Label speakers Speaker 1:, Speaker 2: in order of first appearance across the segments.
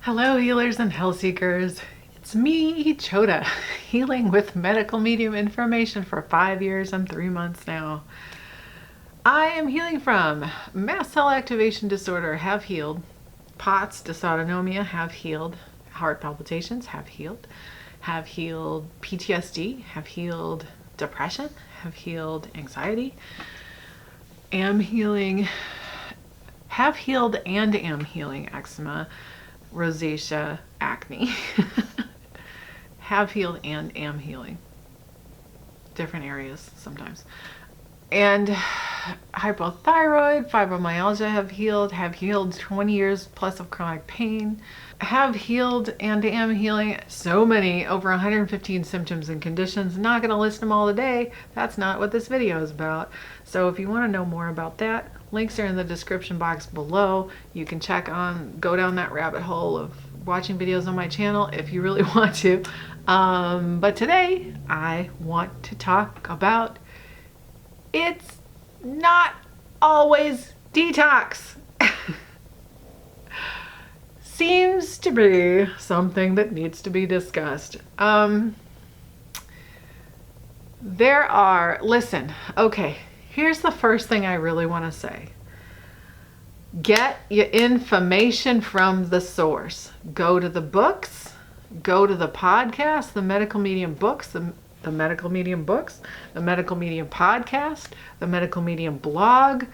Speaker 1: Hello, healers and health seekers. It's me, Choda, healing with medical medium information for 5 years and 3 months now. I am healing from mast cell activation disorder, have healed. POTS, dysautonomia, have healed. Heart palpitations, have healed. Have healed PTSD, have healed depression, have healed anxiety. Am healing, have healed and am healing eczema, rosacea, acne. Have healed and am healing. Different areas sometimes. And hypothyroid, fibromyalgia have healed 20 years plus of chronic pain. Have healed and am healing so many, over 115 symptoms and conditions. Not going to list them all today. That's not what this video is about. So if you want to know more about that, links are in the description box below. You can go down that rabbit hole of watching videos on my channel if you really want to. But today I want to talk about it's not always detox. Seems to be something that needs to be discussed. Listen, okay, here's the first thing I really want to say. Get your information from the source. Go to the books, go to the podcast, the medical medium books, the medical medium books, the medical medium podcast, the medical medium blog,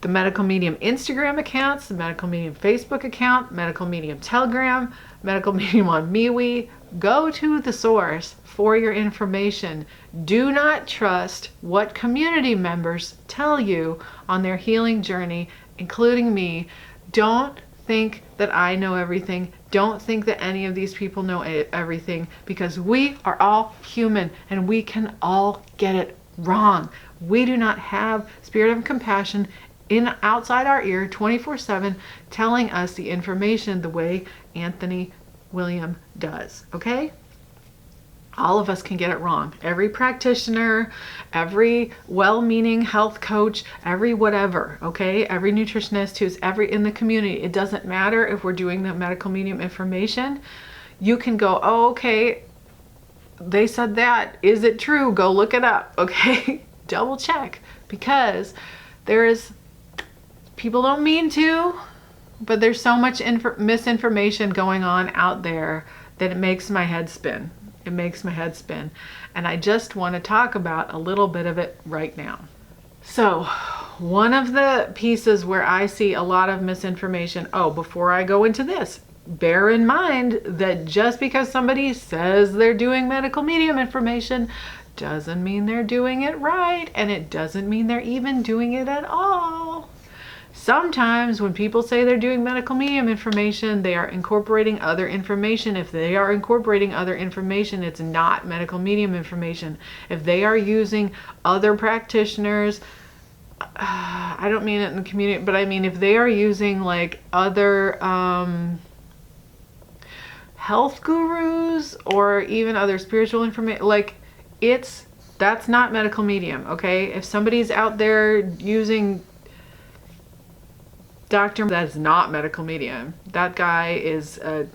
Speaker 1: the medical medium Instagram accounts, the medical medium Facebook account, medical medium Telegram, medical medium on MeWe. Go to the source for your information. Do not trust what community members tell you on their healing journey, including me. Don't think that I know everything. Don't think that any of these people know everything, because we are all human and we can all get it wrong. We do not have spirit of compassion outside our ear 24/7 telling us the information the way Anthony William does, okay? All of us can get it wrong. Every practitioner, every well-meaning health coach, every whatever, okay? Every nutritionist who's in the community. It doesn't matter if we're doing the medical medium information. You can go, oh, okay, they said that. Is it true? Go look it up, okay? Double check, because people don't mean to, but there's so much misinformation going on out there that it makes my head spin. It makes my head spin. And I just want to talk about a little bit of it right now. So one of the pieces where I see a lot of misinformation, before I go into this, bear in mind that just because somebody says they're doing medical medium information doesn't mean they're doing it right, and it doesn't mean they're even doing it at all. Sometimes when people say they're doing medical medium information, they are incorporating other information. If they are incorporating other information, it's not medical medium information. If they are using other practitioners, I don't mean it in the community, but I mean if they are using like other health gurus or even other spiritual information, that's not medical medium, okay? If somebody's out there using doctor, that is not medical medium. That guy is that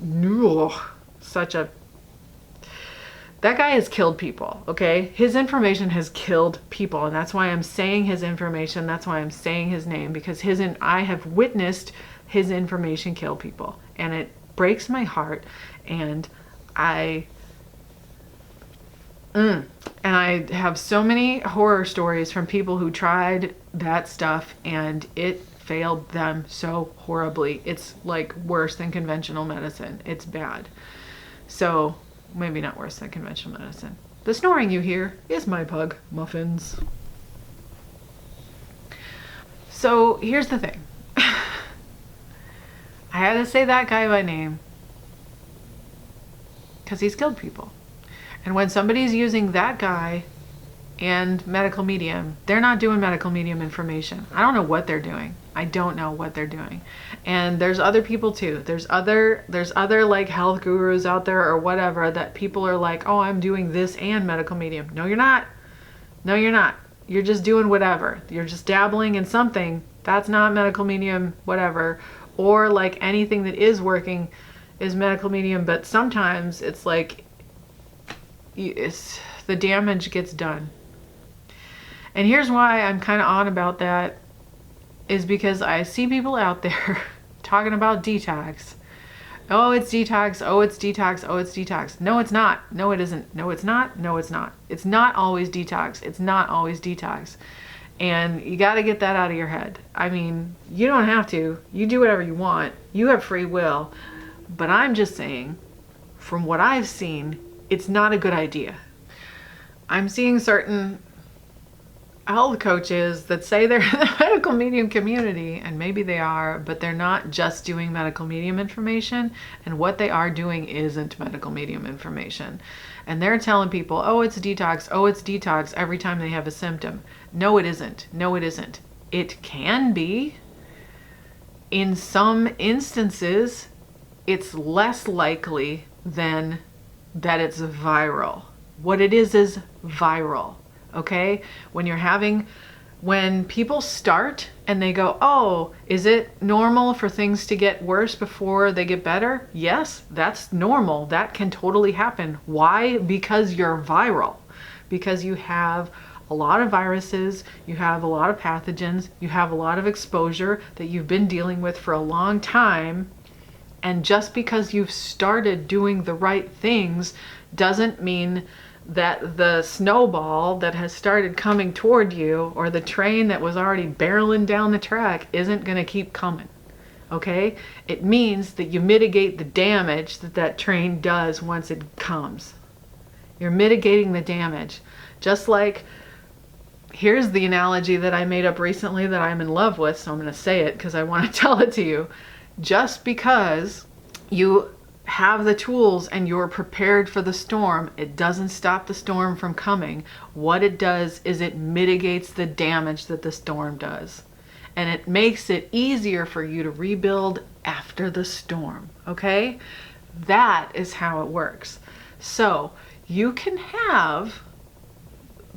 Speaker 1: guy has killed people, okay? His information has killed people, and that's why I'm saying his information. That's why I'm saying his name, because I have witnessed his information kill people, and it breaks my heart. And I have so many horror stories from people who tried that stuff and it failed them so horribly. It's like worse than conventional medicine. It's bad. So maybe not worse than conventional medicine. The snoring you hear is my pug, Muffins. So here's the thing. I had to say that guy by name because he's killed people. And when somebody's using that guy and medical medium, they're not doing medical medium information. I don't know what they're doing. I don't know what they're doing. And there's other people too. There's other like health gurus out there or whatever that people are like, oh, I'm doing this and medical medium. No, you're not. No, you're not. You're just doing whatever. You're just dabbling in something. That's not medical medium, whatever. or like anything that is working is medical medium, but sometimes it's like the damage gets done. And here's why I'm kind of on about that, is because I see people out there talking about detox. Oh, it's detox. Oh, it's detox. Oh, it's detox. No, it's not. No, it isn't. No, it's not. No, it's not. It's not always detox. It's not always detox. And you got to get that out of your head. I mean, you don't have to. You do whatever you want. You have free will. But I'm just saying, from what I've seen, it's not a good idea. I'm seeing certain health coaches that say they're in the medical medium community, and maybe they are, but they're not just doing medical medium information, and what they are doing isn't medical medium information. And they're telling people, oh, it's detox, oh, it's detox, every time they have a symptom. No, it isn't. No, it isn't. It can be. In some instances, it's less likely than that it's viral. What it is viral. Okay? When people start and they go, oh, is it normal for things to get worse before they get better? Yes, that's normal. That can totally happen. Why? Because you're viral. Because you have a lot of viruses, you have a lot of pathogens, you have a lot of exposure that you've been dealing with for a long time. And just because you've started doing the right things doesn't mean that the snowball that has started coming toward you, or the train that was already barreling down the track, isn't going to keep coming. Okay? It means that you mitigate the damage that train does once it comes. You're mitigating the damage. Just like, here's the analogy that I made up recently that I'm in love with, so I'm going to say it because I want to tell it to you. Just because you have the tools and you're prepared for the storm, it doesn't stop the storm from coming. What it does is it mitigates the damage that the storm does. And it makes it easier for you to rebuild after the storm. Okay? That is how it works. So you can have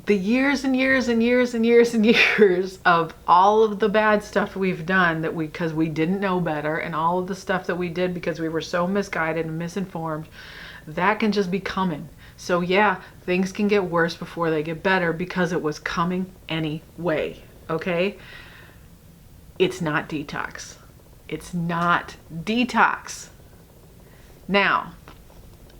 Speaker 1: the years and years and years and years and years of all of the bad stuff we've done because we didn't know better, and all of the stuff that we did because we were so misguided and misinformed, that can just be coming. So yeah, things can get worse before they get better because it was coming anyway. Okay? It's not detox. It's not detox. Now,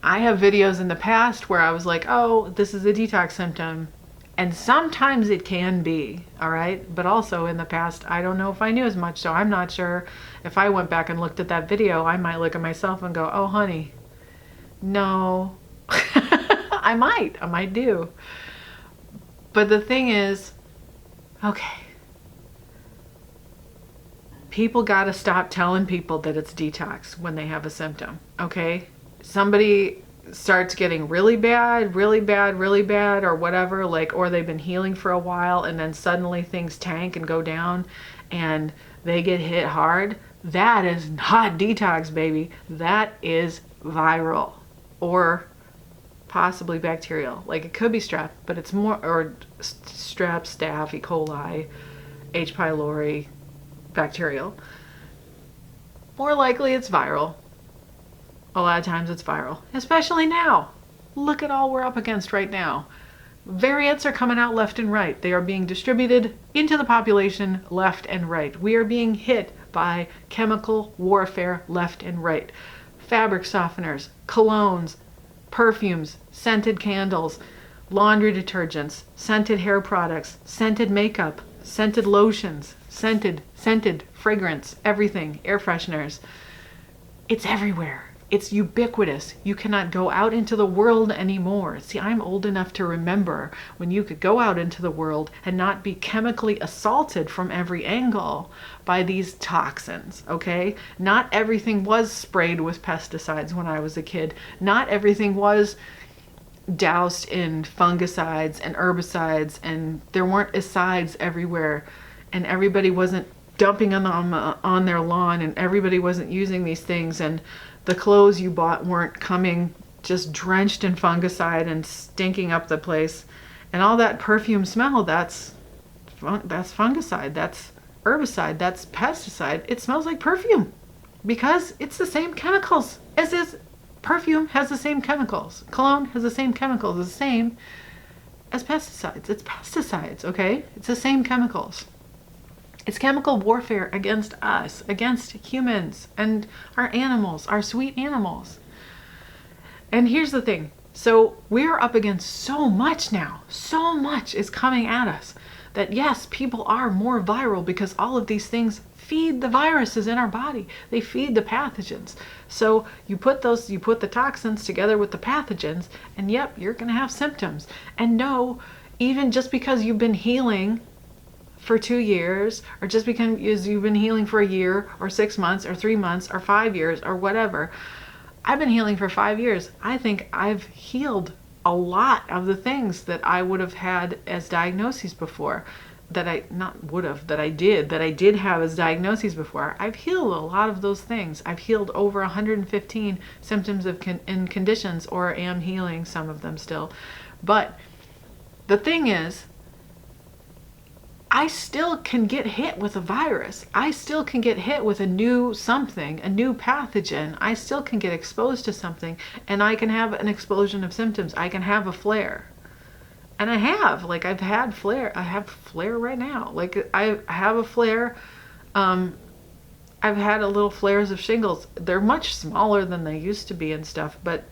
Speaker 1: I have videos in the past where I was like, oh, this is a detox symptom. And sometimes it can be, all right? But also in the past, I don't know if I knew as much, so I'm not sure. If I went back and looked at that video, I might look at myself and go, oh, honey, no. I might do. But the thing is, okay, people got to stop telling people that it's detox when they have a symptom, okay? Somebody starts getting really bad, or whatever, like, or they've been healing for a while and then suddenly things tank and go down and they get hit hard. That is not detox, baby. That is viral or possibly bacterial. Like, it could be strep, but it's more, or strep, staph, E. coli, H. pylori, bacterial. More likely it's viral. A lot of times it's viral, especially now. Look at all we're up against right now. Variants are coming out left and right. They are being distributed into the population left and right. We are being hit by chemical warfare left and right. Fabric softeners, colognes, perfumes, scented candles, laundry detergents, scented hair products, scented makeup, scented lotions, scented fragrance, everything, air fresheners. It's everywhere. It's ubiquitous. You cannot go out into the world anymore. See, I'm old enough to remember when you could go out into the world and not be chemically assaulted from every angle by these toxins, okay? Not everything was sprayed with pesticides when I was a kid. Not everything was doused in fungicides and herbicides, and there weren't acids everywhere, and everybody wasn't dumping them on their lawn, and everybody wasn't using these things, and the clothes you bought weren't coming just drenched in fungicide and stinking up the place. And all that perfume smell, that's fungicide, that's herbicide, that's pesticide. It smells like perfume. because it's the same chemicals as this. Perfume has the same chemicals. Cologne has the same chemicals, the same as pesticides. It's pesticides, okay? It's the same chemicals. It's chemical warfare against us, against humans and our animals, our sweet animals. And here's the thing. So we're up against so much now. So much is coming at us that yes, people are more viral because all of these things feed the viruses in our body. They feed the pathogens. So you put the toxins together with the pathogens, and yep, you're going to have symptoms. And no, even just because you've been healing for 2 years, or just because you've been healing for a year or 6 months or 3 months or 5 years or whatever. I've been healing for 5 years. I think I've healed a lot of the things that I would have had as diagnoses before. That I did have as diagnoses before. I've healed a lot of those things. I've healed over 115 symptoms and conditions, or am healing some of them still. But the thing is, I still can get hit with a virus. I still can get hit with a new something, a new pathogen. I still can get exposed to something, and I can have an explosion of symptoms. I can have a flare. And I have, like, I've had flare. I have flare right now. Like, I have a flare. I've had a little flares of shingles. They're much smaller than they used to be and stuff, but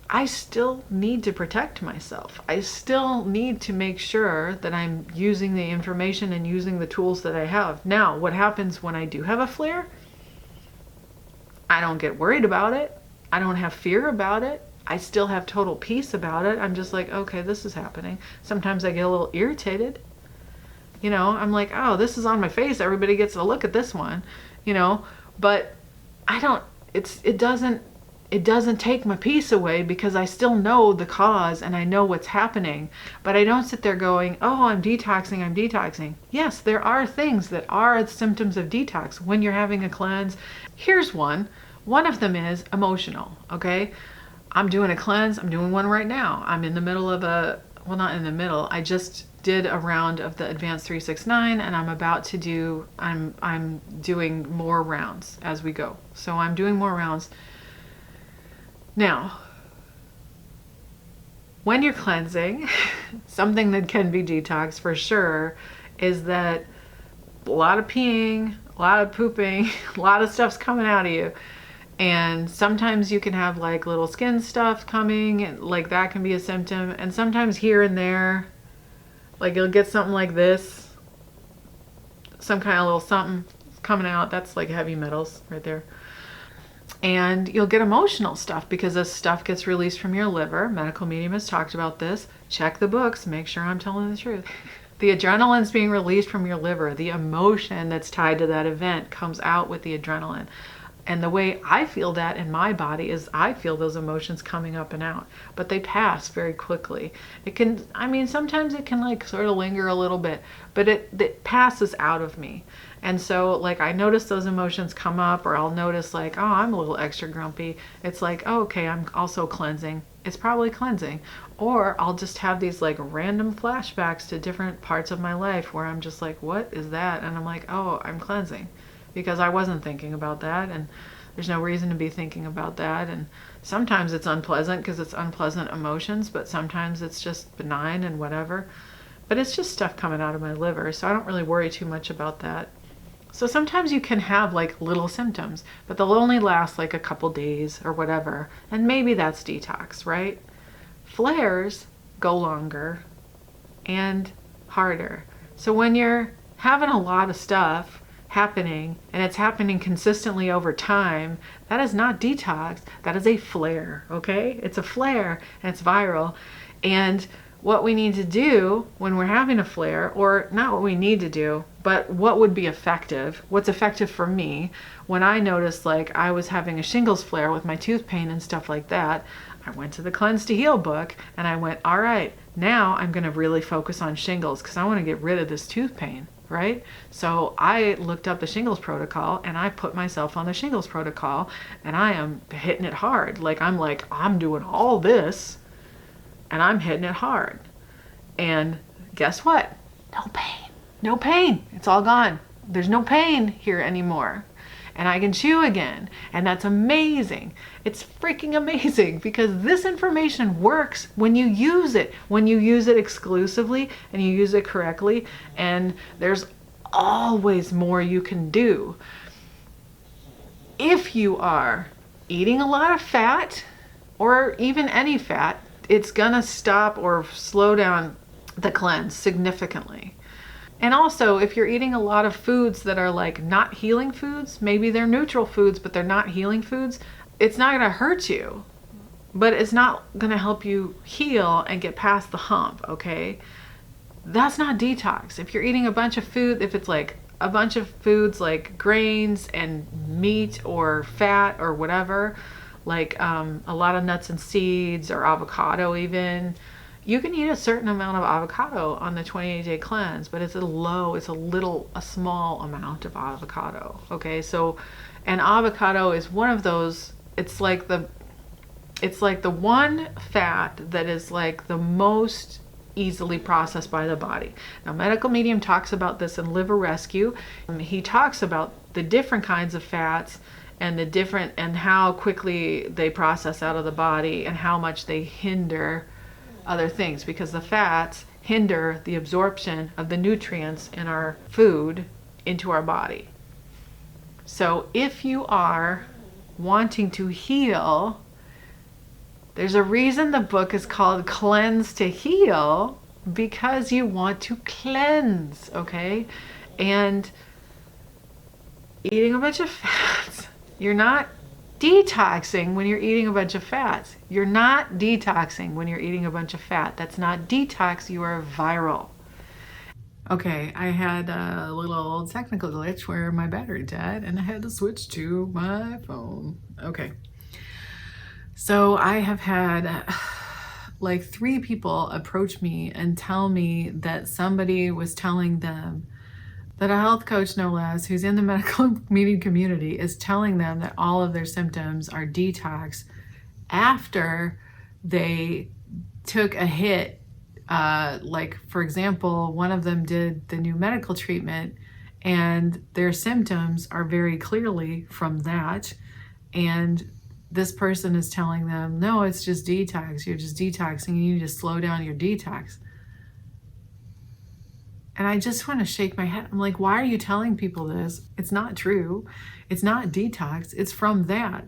Speaker 1: I still need to protect myself. I still need to make sure that I'm using the information and using the tools that I have. Now, what happens when I do have a flare? I don't get worried about it. I don't have fear about it. I still have total peace about it. I'm just like, okay, this is happening. Sometimes I get a little irritated. You know, I'm like, oh, this is on my face. Everybody gets a look at this one, you know, but it doesn't take my peace away, because I still know the cause and I know what's happening. But I don't sit there going, oh, I'm detoxing. Yes, there are things that are symptoms of detox when you're having a cleanse. Here's one. One of them is emotional, okay? I'm doing a cleanse. I'm doing one right now. I'm in the middle of not in the middle. I just did a round of the Advanced 369, and I'm doing more rounds as we go. So I'm doing more rounds. Now, when you're cleansing, something that can be detox for sure is that a lot of peeing, a lot of pooping, a lot of stuff's coming out of you. And sometimes you can have like little skin stuff coming, and like that can be a symptom. And sometimes here and there, like you'll get something like this, some kind of little something coming out. That's like heavy metals right there. And you'll get emotional stuff because this stuff gets released from your liver. Medical Medium has talked about this. Check the books, make sure I'm telling the truth. The adrenaline's being released from your liver. The emotion that's tied to that event comes out with the adrenaline. And the way I feel that in my body is I feel those emotions coming up and out, but they pass very quickly. Sometimes it can like sort of linger a little bit, but it passes out of me. And so like I notice those emotions come up, or I'll notice like, oh, I'm a little extra grumpy. It's like, oh, okay, I'm also cleansing. It's probably cleansing. Or I'll just have these like random flashbacks to different parts of my life where I'm just like, what is that? And I'm like, oh, I'm cleansing. Because I wasn't thinking about that, and there's no reason to be thinking about that. And sometimes it's unpleasant because it's unpleasant emotions, but sometimes it's just benign and whatever. But it's just stuff coming out of my liver, so I don't really worry too much about that. So sometimes you can have like little symptoms, but they'll only last like a couple days or whatever, and maybe that's detox, right? Flares go longer and harder. So when you're having a lot of stuff happening, and it's happening consistently over time, that is not detox. That is a flare, okay? It's a flare, and it's viral. And what we need to do when we're having a flare, or not what we need to do, but what would be effective, what's effective for me, when I noticed like I was having a shingles flare with my tooth pain and stuff like that, I went to the Cleanse to Heal book, and I went, all right, now I'm going to really focus on shingles because I want to get rid of this tooth pain. Right? So I looked up the shingles protocol, and I put myself on the shingles protocol, and I am hitting it hard. I'm doing all this, and I'm hitting it hard. And guess what? No pain. It's all gone. There's no pain here anymore. and I can chew again. And that's amazing. It's freaking amazing because this information works when you use it exclusively and you use it correctly. And there's always more you can do. If you are eating a lot of fat or even any fat, it's gonna stop or slow down the cleanse significantly. And also, if you're eating a lot of foods that are like not healing foods, maybe they're neutral foods, but they're not healing foods, it's not gonna hurt you, but it's not gonna help you heal and get past the hump, okay? That's not detox. If you're eating a bunch of food, if it's like a bunch of foods like grains and meat or fat or whatever, like a lot of nuts and seeds or avocado even, you can eat a certain amount of avocado on the 28-day cleanse, but it's a small amount of avocado, okay? So an avocado is one of those, it's like the one fat that is like the most easily processed by the body. Now, Medical Medium talks about this in Liver Rescue. He talks about the different kinds of fats and how quickly they process out of the body and how much they hinder other things, because the fats hinder the absorption of the nutrients in our food into our body. So if you are wanting to heal, there's a reason the book is called Cleanse to Heal, because you want to cleanse, okay? And eating a bunch of fats, you're not detoxing when you're eating a bunch of fats. You're not detoxing when you're eating a bunch of fat. That's not detox, you are viral. Okay, I had a little technical glitch where my battery died and I had to switch to my phone. Okay. So I have had like 3 people approach me and tell me that somebody was telling them that a health coach, no less, who's in the medical medium community, is telling them that all of their symptoms are detox after they took a hit. Like, for example, one of them did the new medical treatment and their symptoms are very clearly from that. And this person is telling them, no, it's just detox. You're just detoxing. You need to slow down your detox. And I just want to shake my head. I'm like, why are you telling people this? It's not true. It's not detox. It's from that.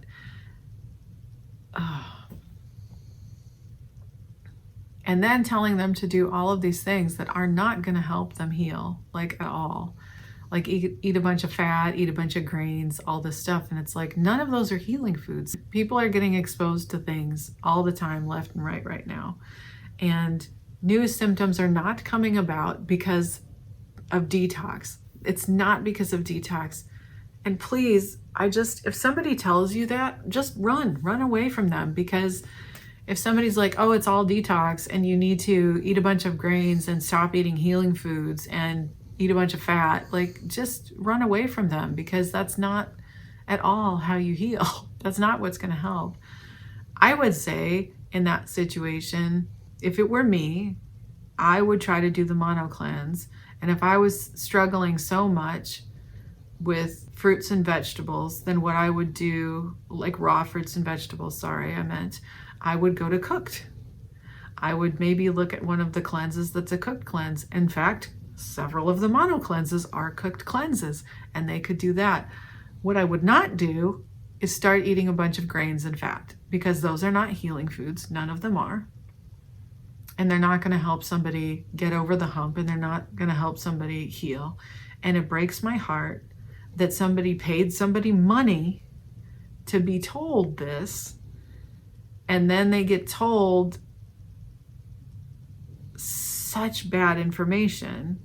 Speaker 1: And then telling them to do all of these things that are not going to help them heal, like at all. Like eat a bunch of fat, eat a bunch of grains, all this stuff. And it's like, none of those are healing foods. People are getting exposed to things all the time, left and right now. And new symptoms are not coming about because of detox. It's not because of detox. And please, if somebody tells you that, just run away from them. Because if somebody's like, oh, it's all detox and you need to eat a bunch of grains and stop eating healing foods and eat a bunch of fat, like, just run away from them, because that's not at all how you heal. That's not what's going to help. I would say in that situation, if it were me, I would try to do the mono cleanse. And if I was struggling so much with fruits and vegetables, then what I would do, like raw fruits and vegetables, I would go to cooked. I would maybe look at one of the cleanses that's a cooked cleanse. In fact, several of the mono cleanses are cooked cleanses, and they could do that. What I would not do is start eating a bunch of grains and fat, because those are not healing foods. None of them are. And they're not going to help somebody get over the hump, and they're not going to help somebody heal. And it breaks my heart that somebody paid somebody money to be told this, and then they get told such bad information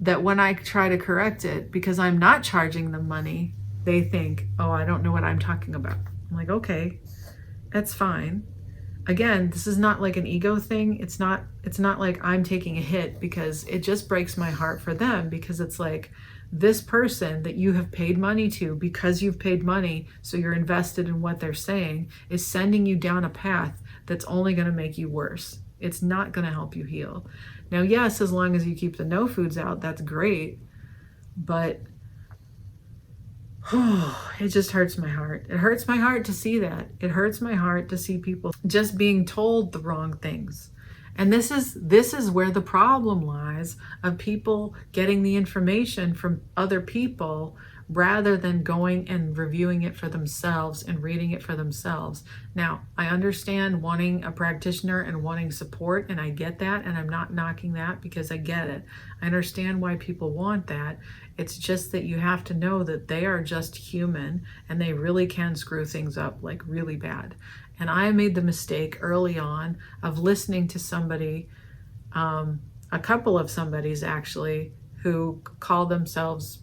Speaker 1: that when I try to correct it, because I'm not charging them money, they think, oh, I don't know what I'm talking about. I'm like, okay, that's fine. Again, this is not like an ego thing. It's not like I'm taking a hit, because it just breaks my heart for them, because it's like, this person that you have paid money to, because you've paid money, so you're invested in what they're saying, is sending you down a path that's only going to make you worse. It's not going to help you heal. Now, yes, as long as you keep the no foods out, that's great. But It just hurts my heart. It hurts my heart to see that. It hurts my heart to see people just being told the wrong things. And this is where the problem lies, of people getting the information from other people rather than going and reviewing it for themselves and reading it for themselves. Now, I understand wanting a practitioner and wanting support, and I get that, and I'm not knocking that because I get it. I understand why people want that. It's just that you have to know that they are just human and they really can screw things up like really bad. And I made the mistake early on of listening to somebody, a couple of somebodies actually, who called themselves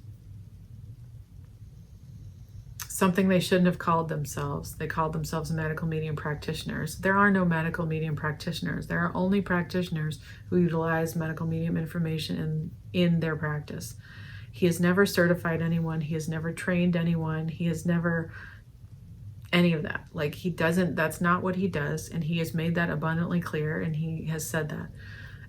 Speaker 1: something they shouldn't have called themselves. They called themselves medical medium practitioners. There are no medical medium practitioners. There are only practitioners who utilize medical medium information in their practice. He has never certified anyone. He has never trained anyone. He has never any of that. Like, he doesn't, that's not what he does. And he has made that abundantly clear, and he has said that.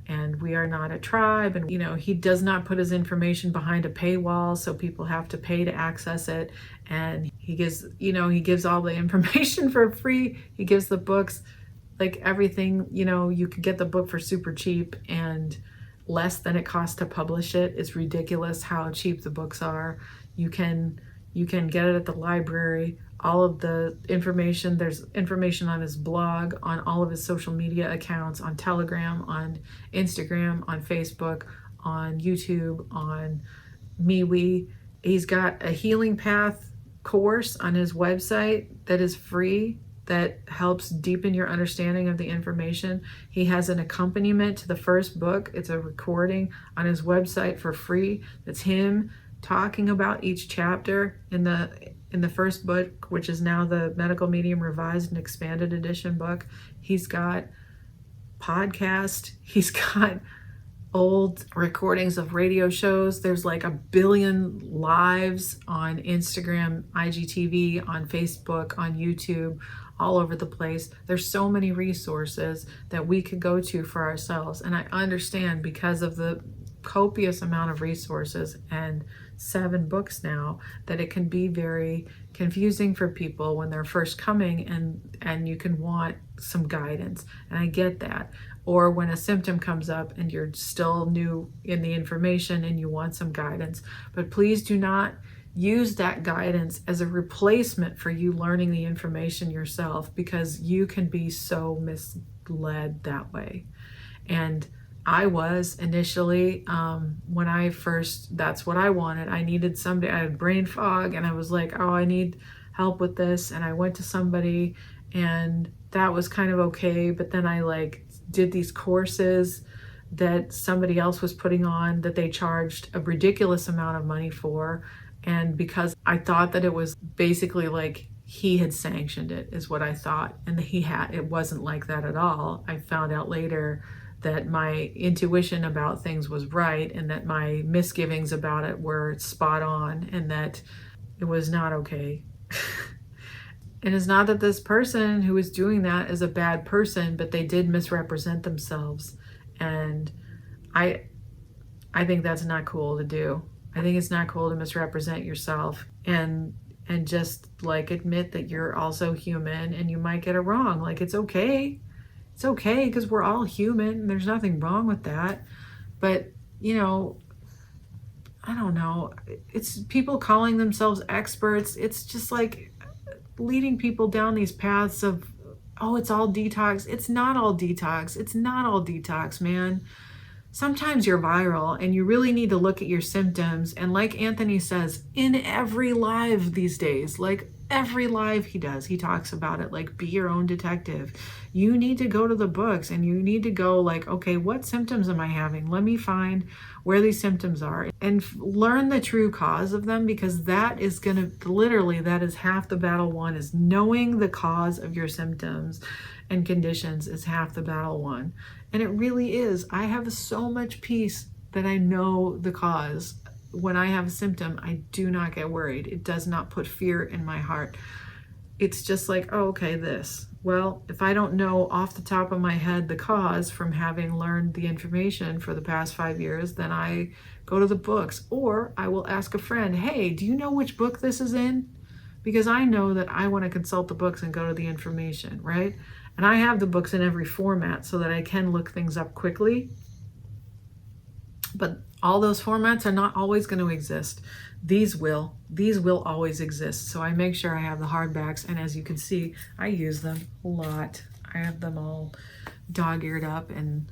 Speaker 1: And we are not a tribe, and he does not put his information behind a paywall so people have to pay to access it. And he gives all the information for free. He gives the books, like everything. You could get the book for super cheap and less than it costs to publish it. It's ridiculous how cheap the books are. You can get it at the library. All of the information, there's information on his blog, on all of his social media accounts, on Telegram, on Instagram, on Facebook, on YouTube, on MeWe. He's got a healing path course on his website that is free, that helps deepen your understanding of the information. He has an accompaniment to the first book. It's a recording on his website for free. That's him talking about each chapter in the first book, which is now the Medical Medium Revised and Expanded Edition book. He's got podcast. He's got old recordings of radio shows. There's like 1 billion lives on Instagram, IGTV, on Facebook, on YouTube, all over the place. There's so many resources that we could go to for ourselves. And I understand, because of the copious amount of resources and 7 books now, that it can be very confusing for people when they're first coming, and you can want some guidance. And I get that. Or when a symptom comes up and you're still new in the information and you want some guidance. But please do not use that guidance as a replacement for you learning the information yourself, because you can be so misled that way. And I was initially, when I first, that's what I wanted. I needed somebody, I had brain fog, and I was like, oh, I need help with this. And I went to somebody, and that was kind of okay. But then I did these courses that somebody else was putting on that they charged a ridiculous amount of money for. And because I thought that it was basically like he had sanctioned it, is what I thought. And it wasn't like that at all. I found out later that my intuition about things was right, and that my misgivings about it were spot on, and that it was not okay. And it's not that this person who was doing that is a bad person, but they did misrepresent themselves. And I think that's not cool to do. I think it's not cool to misrepresent yourself and just admit that you're also human and you might get it wrong. It's okay. It's okay, because we're all human and there's nothing wrong with that. But, I don't know. It's people calling themselves experts. It's just leading people down these paths of, oh, it's all detox. It's not all detox. It's not all detox, man. Sometimes you're viral and you really need to look at your symptoms. And like Anthony says, in every live these days, every live he does, he talks about it, be your own detective. You need to go to the books and you need to go okay, what symptoms am I having? Let me find where these symptoms are and learn the true cause of them, because that is that is half the battle won, is knowing the cause of your symptoms and conditions is half the battle won. And it really is. I have so much peace that I know the cause. When I have a symptom, I do not get worried. It does not put fear in my heart. it's just like, oh, okay, this. Well, if I don't know off the top of my head the cause from having learned the information for the past 5 years, then I go to the books, or I will ask a friend, hey, do you know which book this is in? Because I know that I want to consult the books and go to the information, right? And I have the books in every format so that I can look things up quickly. But all those formats are not always going to exist. These will always exist. So I make sure I have the hardbacks, and as you can see, I use them a lot. I have them all dog-eared up, and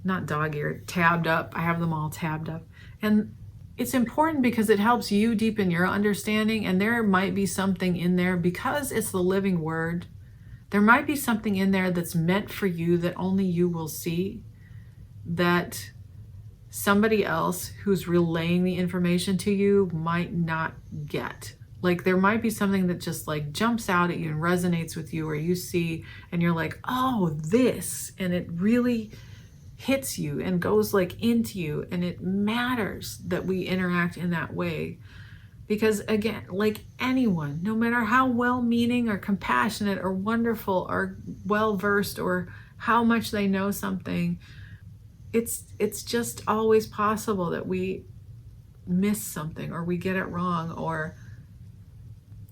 Speaker 1: not dog-eared, tabbed up. I have them all tabbed up. And it's important because it helps you deepen your understanding, and there might be something in there, because it's the living word, there might be something in there that's meant for you that only you will see, that somebody else who's relaying the information to you might not get. Like there might be something that just like jumps out at you and resonates with you, or you see and you're like, oh, this, and it really hits you and goes like into you, and it matters that we interact in that way. Because again, like anyone, no matter how well-meaning or compassionate or wonderful or well-versed or how much they know something, it's just always possible that we miss something, or we get it wrong, or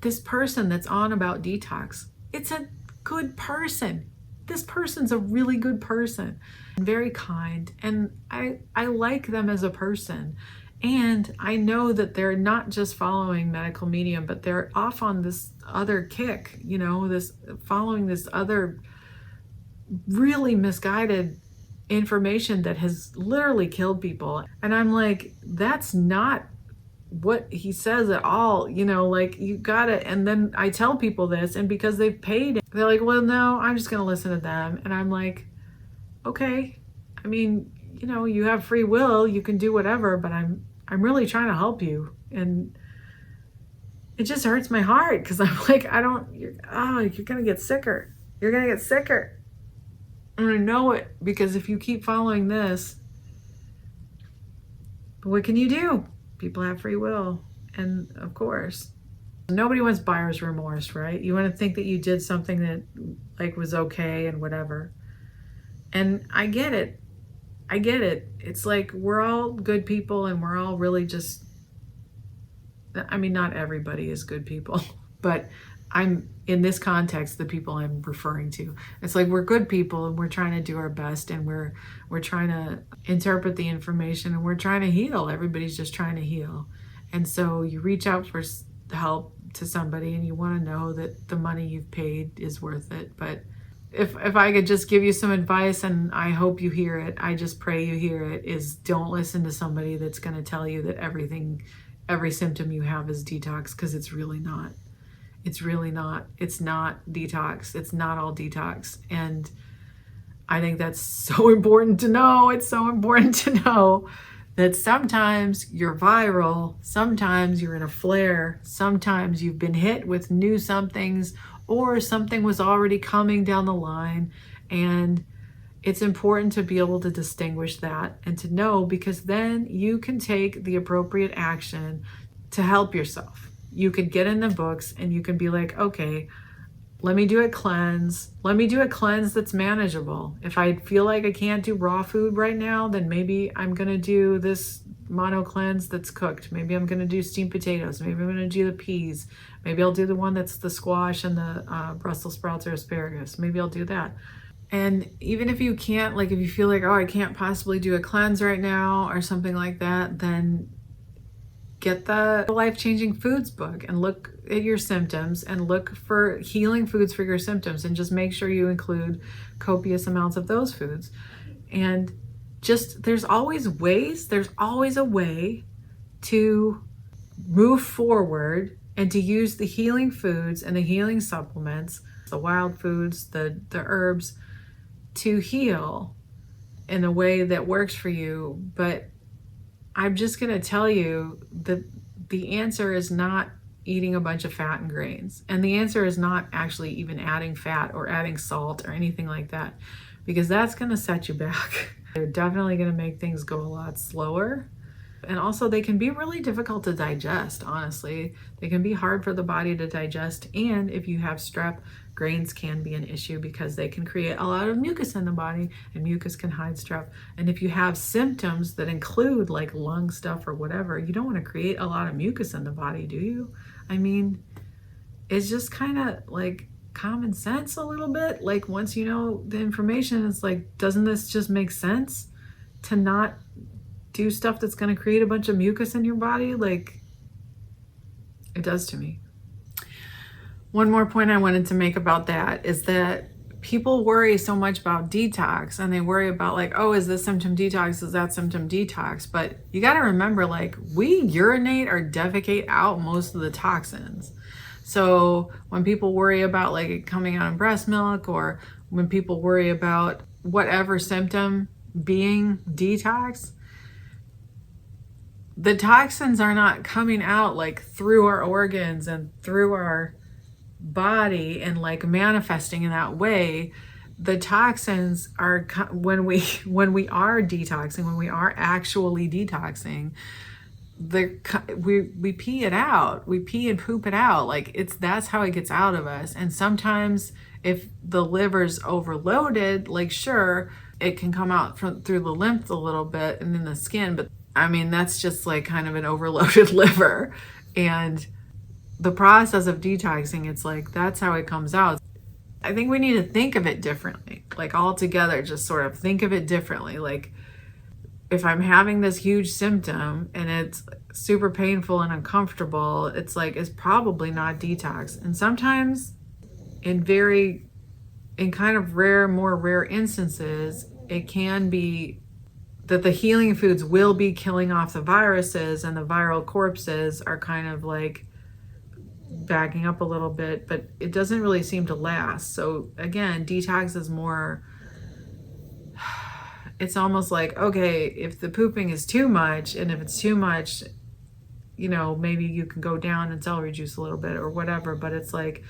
Speaker 1: this person that's on about detox, it's a good person. This person's a really good person, very kind, and I like them as a person. And I know that they're not just following medical medium, but they're off on this other kick, you know, this following this other really misguided information that has literally killed people. And I'm like, that's not what he says at all, you know, like you gotta. And then I tell people this, and because they've paid, they're like, well, no, I'm just gonna listen to them. And I'm like, okay, I mean, you know, you have free will, you can do whatever, but I'm really trying to help you. And it just hurts my heart, because I'm like, you're gonna get sicker. You're gonna get sicker. And I know it, because if you keep following this, what can you do? People have free will. And of course, nobody wants buyer's remorse, right? You want to think that you did something that like was okay and whatever. And I get it. I get it. It's like we're all good people, and we're all really just, I mean, not everybody is good people, but I'm in this context, the people I'm referring to. It's like we're good people, and we're trying to do our best, and we're trying to interpret the information, and we're trying to heal. Everybody's just trying to heal. And so you reach out for help to somebody, and you want to know that the money you've paid is worth it. But if I could just give you some advice, and I hope you hear it, I just pray you hear it, is don't listen to somebody that's going to tell you that every symptom you have is detox, because it's really not. It's really not. It's not detox. It's not all detox. And I think that's so important to know. It's so important to know that sometimes you're viral, sometimes you're in a flare, sometimes you've been hit with new somethings, or something was already coming down the line. And it's important to be able to distinguish that and to know, because then you can take the appropriate action to help yourself. You could get in the books and you can be like, okay, let me do a cleanse. Let me do a cleanse that's manageable. If I feel like I can't do raw food right now, then maybe I'm going to do this mono cleanse that's cooked. Maybe I'm going to do steamed potatoes. Maybe I'm going to do the peas. Maybe I'll do the one that's the squash and the Brussels sprouts or asparagus. Maybe I'll do that. And even if you can't, like if you feel like, oh, I can't possibly do a cleanse right now or something like that, then get the Life-Changing Foods book and look at your symptoms and look for healing foods for your symptoms, and just make sure you include copious amounts of those foods. And just, there's always a way to move forward and to use the healing foods and the healing supplements, the wild foods, the herbs, to heal in a way that works for you. But I'm just going to tell you that the answer is not eating a bunch of fat and grains. And the answer is not actually even adding fat or adding salt or anything like that, because that's going to set you back. They're definitely going to make things go a lot slower. And also they can be really difficult to digest, honestly. They can be hard for the body to digest. And if you have strep, grains can be an issue because they can create a lot of mucus in the body, and mucus can hide strep. And if you have symptoms that include like lung stuff or whatever, you don't want to create a lot of mucus in the body, do you? I mean, it's just kind of like common sense a little bit. Like once you know the information, it's like, doesn't this just make sense to not do stuff that's going to create a bunch of mucus in your body? Like, it does to me. One more point I wanted to make about that is that people worry so much about detox, and they worry about like, oh, is this symptom detox? Is that symptom detox? But you got to remember, like, we urinate or defecate out most of the toxins. So when people worry about like it coming out in breast milk, or when people worry about whatever symptom being detox, the toxins are not coming out like through our organs and through our body and like manifesting in that way. The toxins are when we are detoxing, when we are actually detoxing, we pee it out. We pee and poop it out. Like that's how it gets out of us. And sometimes if the liver's overloaded, like sure, it can come out through the lymph a little bit and then the skin, but I mean that's just like kind of an overloaded liver. And the process of detoxing, it's like that's how it comes out. I think we need to think of it differently, like all together, just sort of think of it differently. Like if I'm having this huge symptom and it's super painful and uncomfortable, it's like, it's probably not detox. And sometimes in kind of more rare instances, it can be that the healing foods will be killing off the viruses, and the viral corpses are kind of like backing up a little bit, but it doesn't really seem to last. So again, detox is more, it's almost like, okay, if the pooping is too much, and if it's too much, you know, maybe you can go down in celery juice a little bit or whatever. But it's like,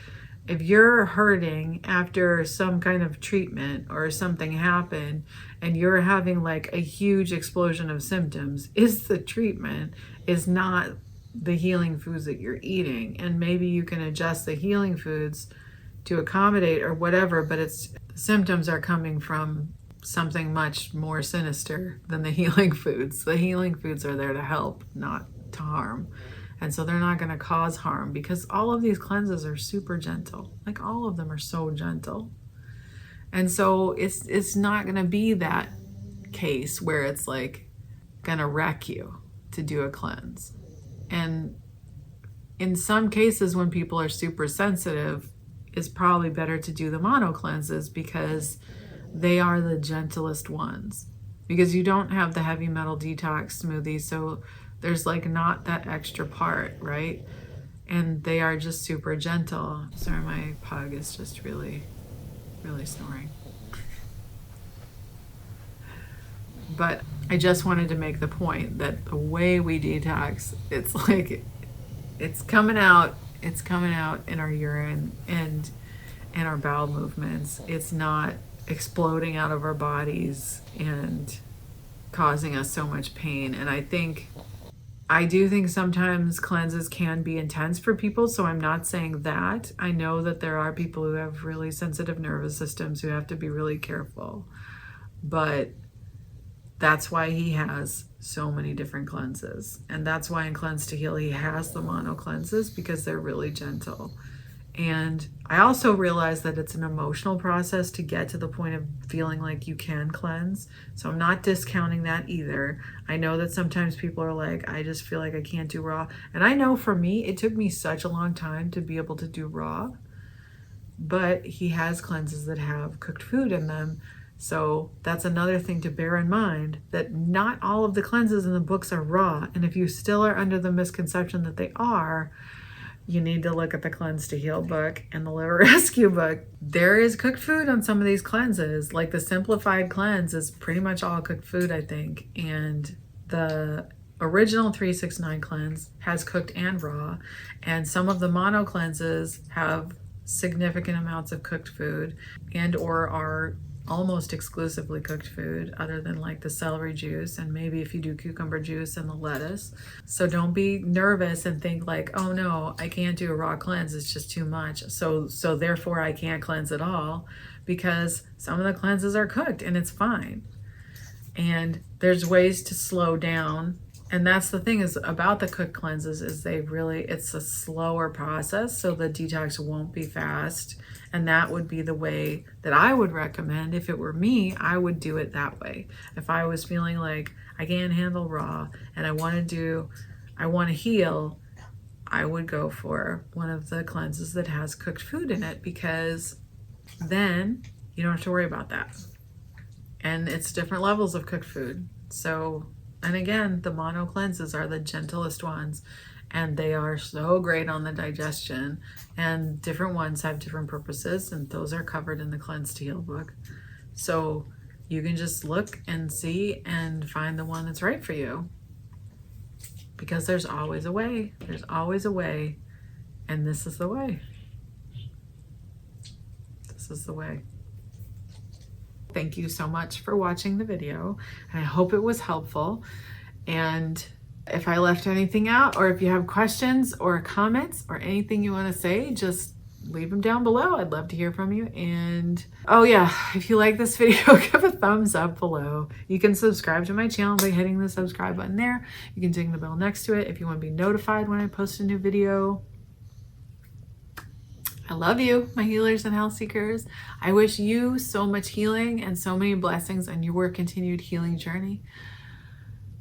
Speaker 1: if you're hurting after some kind of treatment or something happened and you're having like a huge explosion of symptoms, is the treatment, is not the healing foods that you're eating. And maybe you can adjust the healing foods to accommodate or whatever, but the symptoms are coming from something much more sinister than the healing foods. The healing foods are there to help, not to harm. And so they're not going to cause harm, because all of these cleanses are super gentle. Like all of them are so gentle. And so it's not going to be that case where it's like going to wreck you to do a cleanse. And in some cases, when people are super sensitive, it's probably better to do the mono cleanses, because they are the gentlest ones, because you don't have the heavy metal detox smoothies. So there's like not that extra part, right? And they are just super gentle. Sorry, my pug is just really, really snoring. But I just wanted to make the point that the way we detox, it's like, it's coming out in our urine and in our bowel movements. It's not exploding out of our bodies and causing us so much pain. And I do think sometimes cleanses can be intense for people, so I'm not saying that. I know that there are people who have really sensitive nervous systems who have to be really careful. But that's why he has so many different cleanses. And that's why in Cleanse to Heal, he has the mono cleanses, because they're really gentle. And I also realize that it's an emotional process to get to the point of feeling like you can cleanse. So I'm not discounting that either. I know that sometimes people are like, I just feel like I can't do raw. And I know for me, it took me such a long time to be able to do raw. But he has cleanses that have cooked food in them. So that's another thing to bear in mind, that not all of the cleanses in the books are raw. And if you still are under the misconception that they are, you need to look at the Cleanse to Heal book and the Liver Rescue book. There is cooked food on some of these cleanses. Like the simplified cleanse is pretty much all cooked food, I think. And the original 369 cleanse has cooked and raw. And some of the mono cleanses have significant amounts of cooked food and or are almost exclusively cooked food other than like the celery juice and maybe if you do cucumber juice and the lettuce. So don't be nervous and think like, oh no, I can't do a raw cleanse, it's just too much. So therefore I can't cleanse at all, because some of the cleanses are cooked and it's fine. And there's ways to slow down. And that's the thing is about the cooked cleanses is it's a slower process. So the detox won't be fast. And that would be the way that I would recommend. If it were me, I would do it that way. If I was feeling like I can't handle raw and I want to heal, I would go for one of the cleanses that has cooked food in it, because then you don't have to worry about that. And it's different levels of cooked food. So, and again, the mono cleanses are the gentlest ones, and they are so great on the digestion, and different ones have different purposes, and those are covered in the Cleanse to Heal book. So you can just look and see and find the one that's right for you, because there's always a way. There's always a way, and this is the way. This is the way. Thank you so much for watching the video, and I hope it was helpful. And if I left anything out, or if you have questions or comments or anything you want to say, just leave them down below. I'd love to hear from you. And oh yeah, if you like this video, give a thumbs up below. You can subscribe to my channel by hitting the subscribe button there. You can ding the bell next to it if you want to be notified when I post a new video. I love you, my healers and health seekers. I wish you so much healing and so many blessings on your continued healing journey.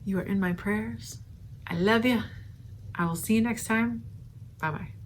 Speaker 1: You are in my prayers. I love you. I will see you next time. Bye-bye.